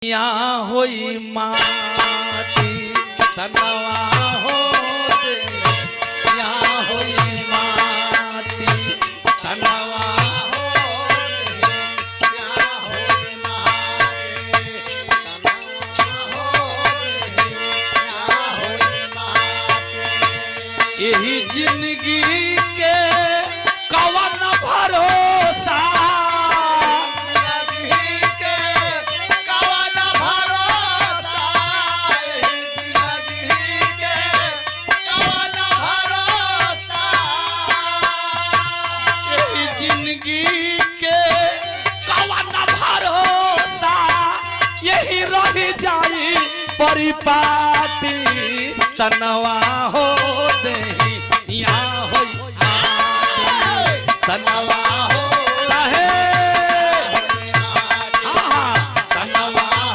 यहाँ होई माटी तनवा हो दे, यहाँ होई माटी तनवा हो दे, यहाँ होई माटी तनवा हो दे, यहाँ होई माटी। यही जिंदगी के कवन भरोसा, जिंदगी के कवन भरोसा, यही रह जाई परिपाटी तनवा हो दे, यहाँ होई तनवा